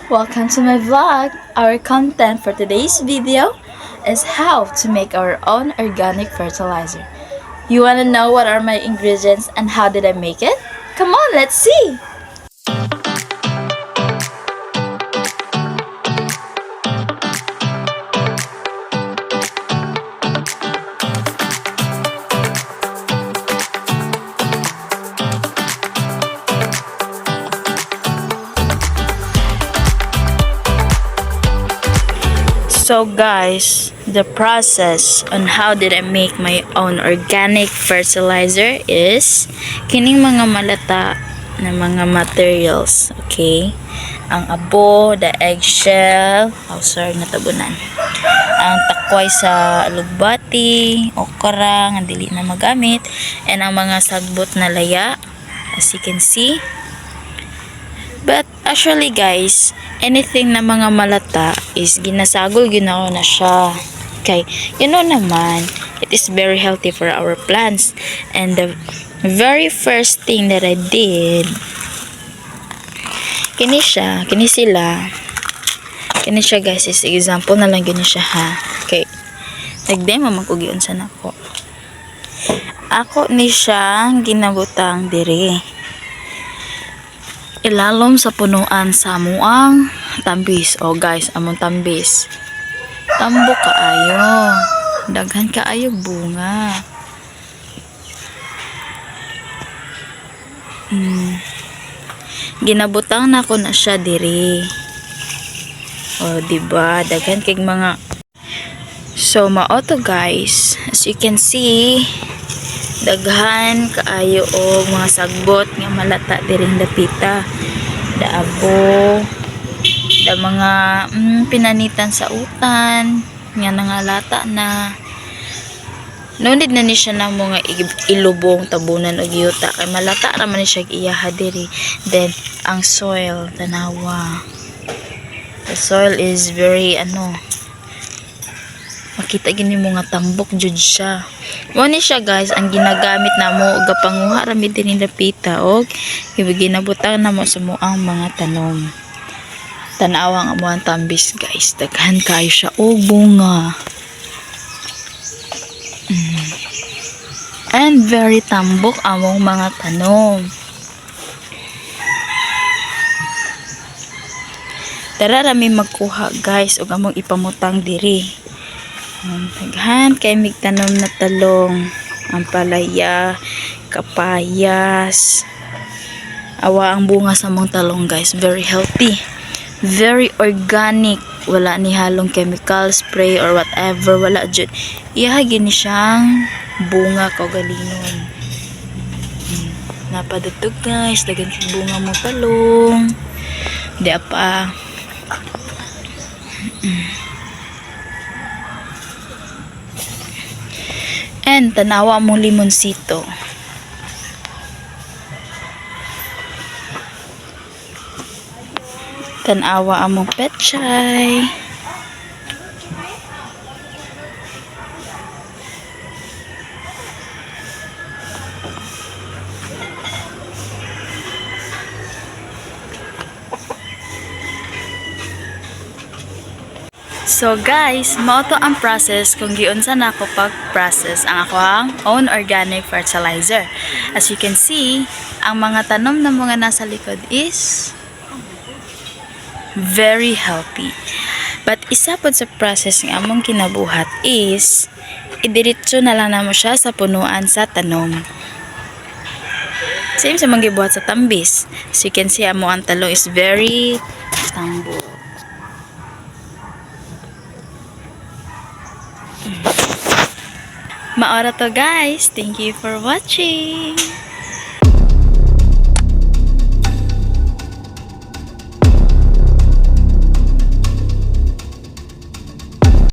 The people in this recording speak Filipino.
Welcome to my vlog. Our content for today's video is how to make our own organic fertilizer. You want to know what are my ingredients and how did I make it? Come on, let's see! So guys, the process on how did I make my own organic fertilizer is kining mga malata na mga materials, okay? Ang abo, the eggshell, natabunan. Ang takway sa alugbati, okra, nga dili na magamit, and ang mga sagbot na laya, as you can see. But actually guys, anything na mga malata is ginasagol ginawa na siya. Okay, you know naman, it is very healthy for our plants. And the very first thing that I did, kini sila guys, is example na lang gini siya ha. Okay, nagdemo magkugion sa nako. Ako ni siya ginabutang diri ilalom sa punuan sa amuang tambis. Oh guys, among tambis tambo kaayo, daghan kaayo bunga. Ginabutang na ko na siya diri. Oh diba, daghan kay mga. So mao to guys, as you can see, daghan kaayo og mga sagbot nga malata diring dapita, daabo, da mga pinanitan sa utan nga nangalata na. No need na ni siya na mo nga ilubong tabunan og yuta kay malata ra man ni siya iyaha diri. Then ang soil tanawa, the soil is very makita gini mo nga tambok jud siya. Mo ni siya guys ang ginagamit namo og gapanguha ra mi dinhi dapita og ginabutang namo sa moang mga tanom. Tan-awa ang amuang tambis guys, daghan kayo siya og bunga. And very tambok among mga tanom. Tara ra mi magkuha guys og among ipamutang diri. Daghan kay migtanom na talong, ampalaya, kapayas. Awa ang bunga sa mong talong guys, very healthy, very organic, wala ni halong chemical spray or whatever, wala jud. Iya gini siyang bunga kaugalingon. Napadutog guys, daghan kay bunga mo talong. Di pa. And tanawa mong limonsito. Tanawa among petchay. So guys, mao to ang process kung giunsa na ako pag-process ang akong own organic fertilizer. As you can see, ang mga tanom na mga nasa likod is very healthy. But isa pod sa process nga among kinabuhat is idiretso na lang namo siya sa punuan sa tanom. Same sa mga gibuhat sa tambis. As you can see, amo ang talong is very tambo. Maora to guys. Thank you for watching.